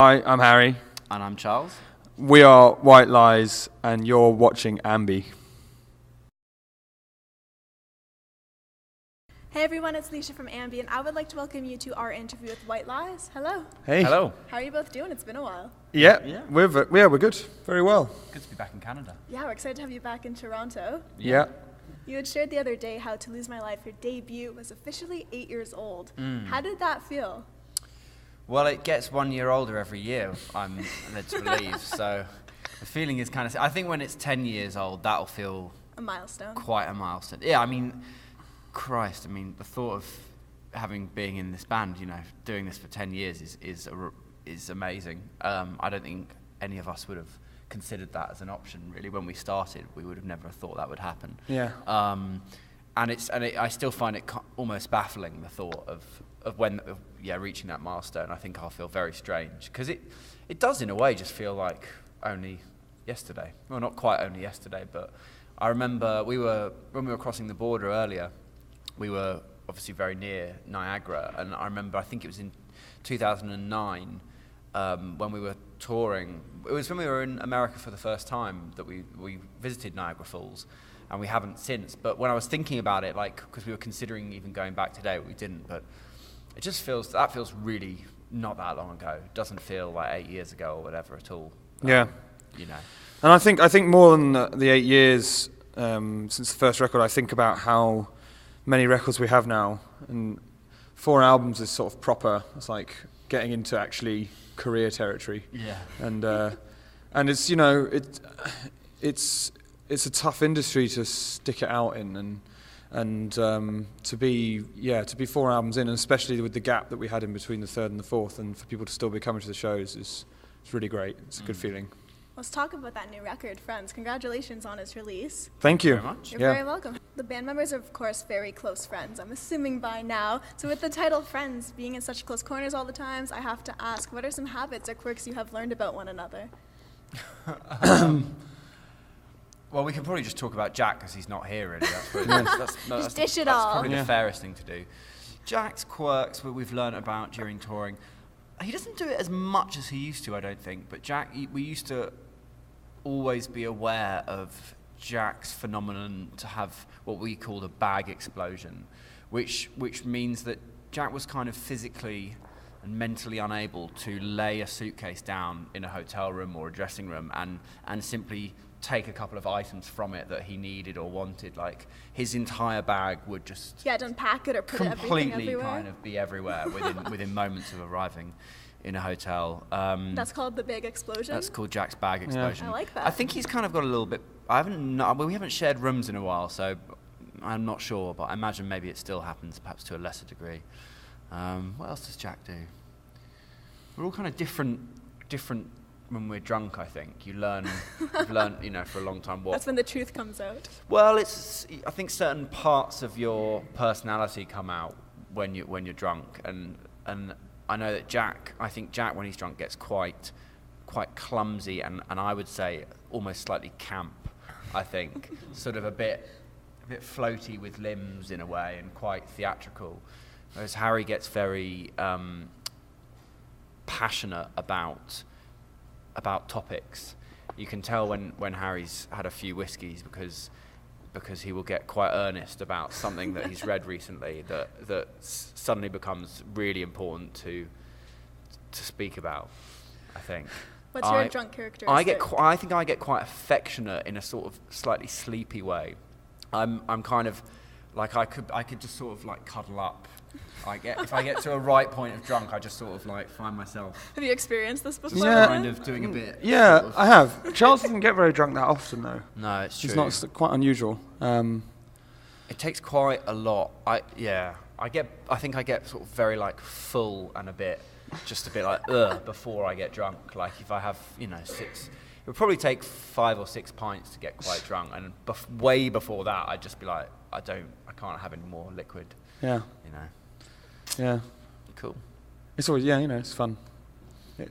Hi, I'm Harry. And I'm Charles. We are White Lies, and you're watching AMBY. Hey everyone, it's Leisha from AMBY, and I would like to welcome you to our interview with White Lies. Hello. Hey. Hello. How are you both doing? It's been a while. Yeah. We're good. Very well. Good to be back in Canada. Yeah, we're excited to have you back in Toronto. Yeah. You had shared the other day how To Lose My Life, your debut, was officially 8 years old. How did that feel? Well, it gets 1 year older every year, I'm led to believe. So the feeling is kind of... I think when it's 10 years old, that'll feel... A milestone. Quite a milestone. Yeah, I mean, Christ, the thought of being in this band, doing this for 10 years is amazing. I don't think any of us would have considered that as an option, really. When we started, we would have never thought that would happen. Yeah. I still find it almost baffling, the thought of reaching that milestone. I think I'll feel very strange, because it does in a way just feel like only yesterday. Well, not quite only yesterday, but I remember when we were crossing the border earlier, we were obviously very near Niagara, and I think it was in 2009 when we were touring. It was when we were in America for the first time that we visited Niagara Falls, and we haven't since. But when I was thinking about it, because we were considering even going back today, we didn't, but it just feels really not that long ago. It doesn't feel like 8 years ago or whatever at all. Yeah. And I think more than the 8 years since the first record, I think about how many records we have now, and 4 albums is sort of proper. It's like getting into actually career territory. Yeah. And it's it's a tough industry to stick it out in, and to be 4 albums in, and especially with the gap that we had in between the third and the fourth, and for people to still be coming to the shows it's really great. It's a good feeling. Let's talk about that new record, Friends. Congratulations on its release. Thank you. Very much. You're very welcome. The band members are, of course, very close friends, I'm assuming by now. So with the title Friends being in such close corners all the times, I have to ask, what are some habits or quirks you have learned about one another? Well, we can probably just talk about Jack, because he's not here, really. That's dish it that's all. probably the fairest thing to do. Jack's quirks, what we've learnt about during touring, he doesn't do it as much as he used to, I don't think. But Jack, we used to always be aware of Jack's phenomenon to have what we called a bag explosion, which means that Jack was kind of physically and mentally unable to lay a suitcase down in a hotel room or a dressing room and simply take a couple of items from it that he needed or wanted. Like, his entire bag would just Yeah, to unpack it or put everything completely everywhere. kind of be everywhere within moments of arriving in a hotel. That's called the big explosion? That's called Jack's bag explosion. I like that. I think he's kind of got a little bit... we haven't shared rooms in a while, so I'm not sure, but I imagine maybe it still happens, perhaps to a lesser degree. What else does Jack do? We're all kind of different when we're drunk, I think. We've learned, for a long time what... That's when the truth comes out. Well, I think certain parts of your personality come out when you're drunk, and I know that Jack, when he's drunk, gets quite clumsy, and I would say almost slightly camp, I think. Sort of a bit floaty with limbs in a way, and quite theatrical. Whereas Harry gets very passionate about topics. You can tell when Harry's had a few whiskies, because he will get quite earnest about something that he's read recently that suddenly becomes really important to speak about, I think. What's your drunk characteristic? I think I get quite affectionate in a sort of slightly sleepy way. I'm kind of like I could just sort of like cuddle up. If I get to a right point of drunk, I just sort of like find myself. Have you experienced this before? Yeah. Kind of doing a bit. Yeah, sort of. I have. Charles doesn't get very drunk that often, though. No, it's true. It's quite unusual. It takes quite a lot. I think I get sort of very like full and just a bit like before I get drunk. Like, if I have 6, it would probably take 5 or 6 pints to get quite drunk, and way before that I'd just be like, I can't have any more liquid. Yeah. Yeah. Cool. It's always it's fun. And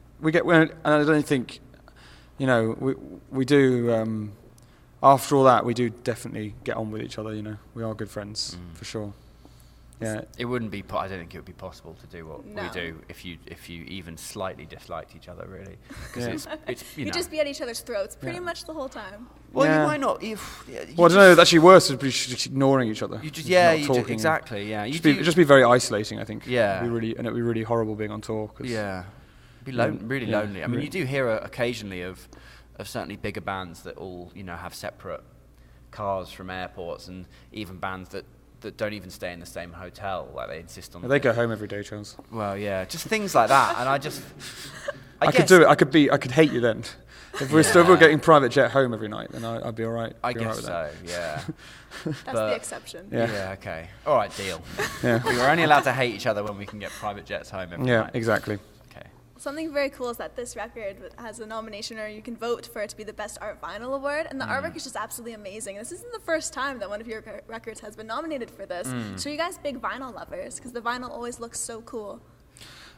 I don't think, we do. After all that, we do definitely get on with each other. We are good friends for sure. Yeah. It wouldn't be. I don't think it would be possible to do what No. we do if you even slightly disliked each other, really. Because it's you You'd know. just be at each other's throats pretty Yeah. much the whole time. Well, Yeah. you might not. You Well, I don't know. It's actually worse to be just ignoring each other. You just not you talking. exactly yeah. You It'd just be very isolating, I think. Yeah. It'd be really horrible being on tour. Yeah, be really Yeah, lonely. I mean, really. you do hear occasionally of certainly bigger bands that all have separate cars from airports, and even bands that don't even stay in the same hotel. Like they insist on. They go home every day, Charles. Well, yeah, just things like that, and I could guess- do it. I could hate you then. If we're still getting private jet home every night, then I'd be all right. I Be all right guess with so. Yeah. That's But- the exception. Yeah. Yeah. Okay. All right. Deal. Yeah. We're only allowed to hate each other when we can get private jets home every Yeah, night. exactly. Okay. Something very cool is that this record has a nomination, or you can vote for it to be the Best Art Vinyl Award, and the artwork is just absolutely amazing. This isn't the first time that one of your records has been nominated for this. So you guys big vinyl lovers, because the vinyl always looks so cool.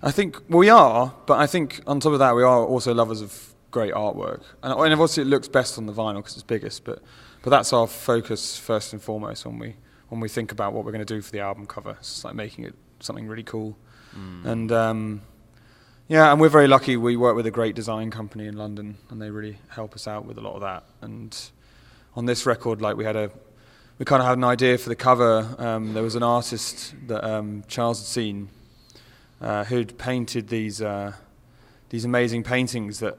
I think we are, but I think on top of that, we are also lovers of great artwork. And obviously it looks best on the vinyl because it's biggest, but that's our focus first and foremost when we think about what we're going to do for the album cover. It's like making it something really cool. And yeah, and we're very lucky. We work with a great design company in London, and they really help us out with a lot of that. And on this record, like we kind of had an idea for the cover. There was an artist that Charles had seen who'd painted these amazing paintings that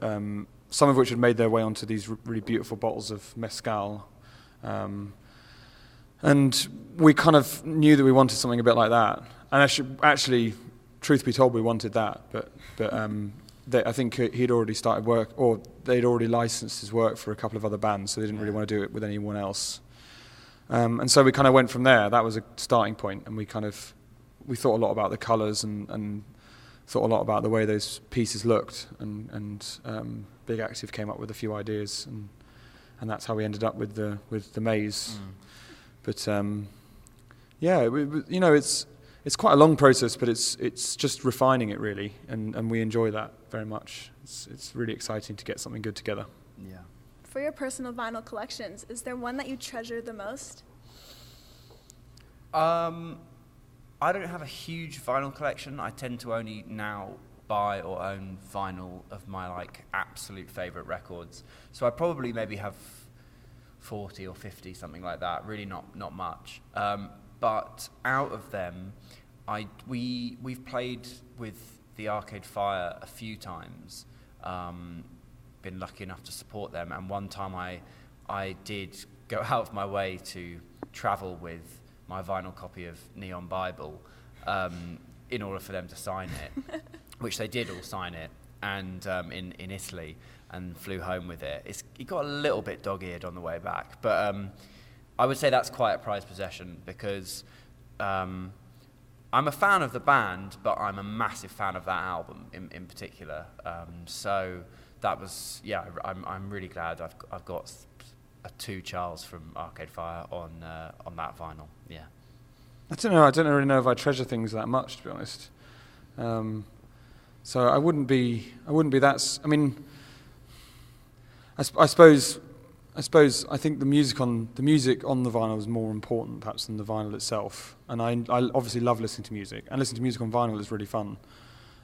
some of which had made their way onto these really beautiful bottles of mezcal. And we kind of knew that we wanted something a bit like that. And actually, truth be told, we wanted that. But I think he'd already started work, or they'd already licensed his work for a couple of other bands, so they didn't really want to do it with anyone else. And so we kind of went from there. That was a starting point, and we thought a lot about the colours and thought a lot about the way those pieces looked. And Big Active came up with a few ideas, and that's how we ended up with the maze. But yeah, it's quite a long process, but it's just refining it really, and we enjoy that very much. It's really exciting to get something good together. Yeah. For your personal vinyl collections, is there one that you treasure the most? I don't have a huge vinyl collection. I tend to only now buy or own vinyl of my absolute favourite records. So I probably maybe have 40 or 50, something like that. Really not much. But out of them, we've played with the Arcade Fire a few times. Been lucky enough to support them, and one time I did go out of my way to travel with my vinyl copy of Neon Bible in order for them to sign it, which they did all sign it, and in Italy, and flew home with it. It got a little bit dog-eared on the way back, but I would say that's quite a prized possession because I'm a fan of the band, but I'm a massive fan of that album in particular. So that was, yeah, I'm really glad I've got a 2 Charles from Arcade Fire on that vinyl. Yeah. I don't know. I don't really know if I treasure things that much, to be honest. So I wouldn't be that. I mean, I suppose I think the music on the vinyl is more important perhaps than the vinyl itself. And I obviously love listening to music, and listening to music on vinyl is really fun.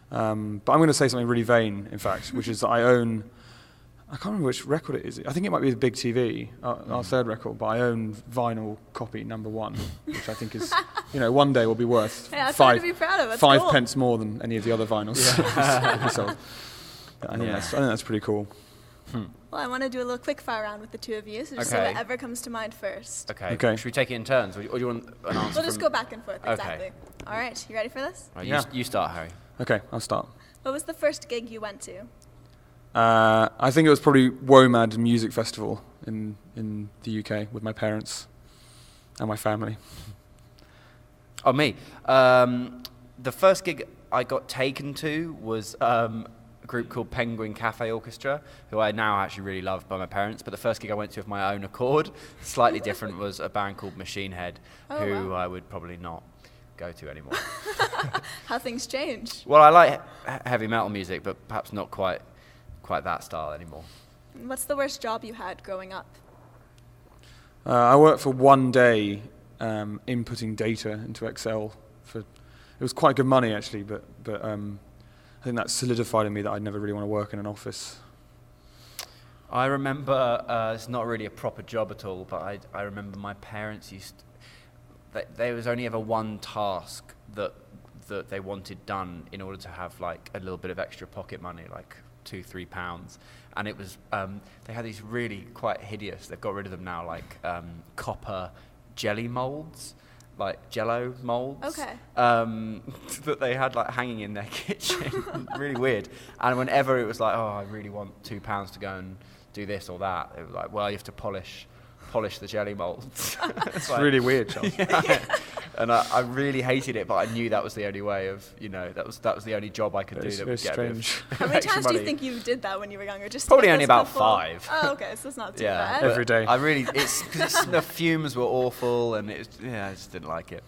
But I'm going to say something really vain, in fact, which is that I can't remember which record it is. I think it might be the Big TV, our third record, but I own vinyl copy number 1, which I think is, one day will be worth Yeah, that's something to be proud of. That's cool. 5p more than any of the other vinyls. So I think that's pretty cool. Well, I want to do a little quick fire round with the two of you, so just say Okay. whatever comes to mind first. Okay. Okay. Should we take it in turns, or do you want an answer? We'll just go back and forth, Okay. exactly. All right, you ready for this? Right, Yeah. you start, Harry. Okay, I'll start. What was the first gig you went to? I think it was probably WOMAD Music Festival in the UK with my parents and my family. Oh, me. The first gig I got taken to was a group called Penguin Cafe Orchestra, who I now actually really love by my parents. But the first gig I went to of my own accord, slightly different, was a band called Machine Head, who wow. I would probably not go to anymore. How things change. Well, I like heavy metal music, but perhaps not quite that style anymore. What's the worst job you had growing up? I worked for one day inputting data into Excel. It was quite good money actually, but I think that solidified in me that I'd never really want to work in an office. I remember, it's not really a proper job at all, but I remember my parents there was only ever one task that they wanted done in order to have like a little bit of extra pocket money, like £2-3, and it was they had these really quite hideous, they've got rid of them now, like copper jelly molds, like Jello molds, that they had like hanging in their kitchen. Really weird. And whenever it was like, oh, I really want £2 to go and do this or that, it was like, well, you have to polish the jelly molds. It's like, really weird, Charles. Yeah. And I really hated it, but I knew that was the only way of, that was the only job I could do that would get me. How many times do you think you did that when you were younger? Just probably only about 5. Oh, okay, so it's not too bad. Every day. I really, because the fumes were awful, and I just didn't like it.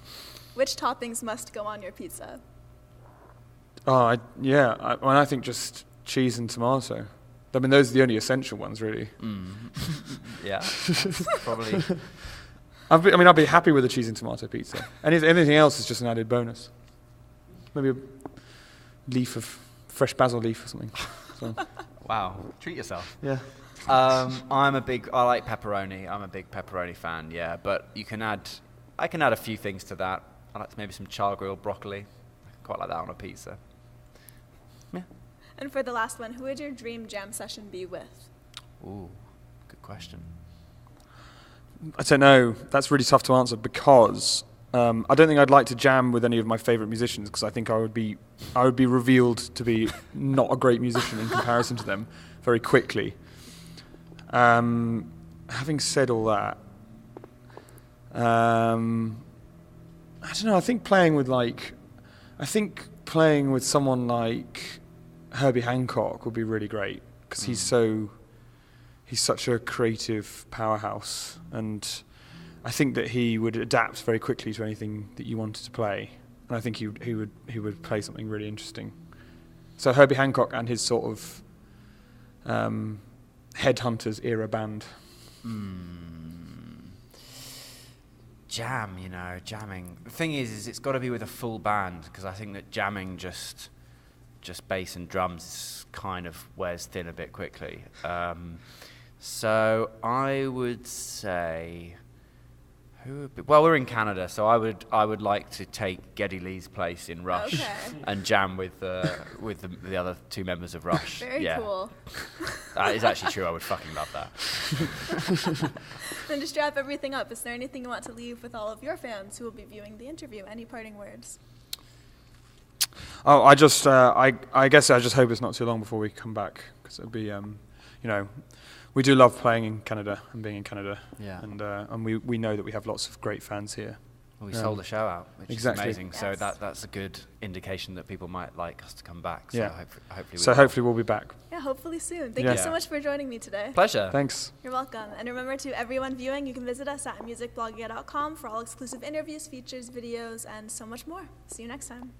Which toppings must go on your pizza? I think just cheese and tomato. I mean, those are the only essential ones, really. Yeah, probably. I'd be happy with a cheese and tomato pizza. Anything else is just an added bonus. Maybe a leaf of fresh basil leaf or something. So. Wow, treat yourself. Yeah. I like pepperoni. I'm a big pepperoni fan. Yeah, but I can add a few things to that. I like maybe some char-grilled broccoli. I quite like that on a pizza. Yeah. And for the last one, who would your dream jam session be with? Ooh, good question. I don't know. That's really tough to answer because I don't think I'd like to jam with any of my favourite musicians because I think I would be revealed to be not a great musician in comparison to them very quickly. Having said all that, I don't know. I think playing with someone like Herbie Hancock would be really great because he's such a creative powerhouse, and I think that he would adapt very quickly to anything that you wanted to play, and I think he would play something really interesting. So Herbie Hancock and his sort of Headhunters era band. Jamming. The thing is it's got to be with a full band because I think that jamming just bass and drums kind of wears thin a bit quickly. So I would say, we're in Canada, so I would like to take Geddy Lee's place in Rush and jam with the other 2 members of Rush. Very cool. That is actually true. I would fucking love that. Then to wrap everything up, is there anything you want to leave with all of your fans who will be viewing the interview? Any parting words? Oh, I guess I just hope it's not too long before we come back because it'll be, we do love playing in Canada and being in Canada. Yeah. And we know that we have lots of great fans here. Well, we sold the show out, which is amazing. Yes. So that's a good indication that people might like us to come back. So hopefully we'll be back. Yeah, hopefully soon. Thank you so much for joining me today. Pleasure. Thanks. You're welcome. And remember, to everyone viewing, you can visit us at musicblogia.com for all exclusive interviews, features, videos, and so much more. See you next time.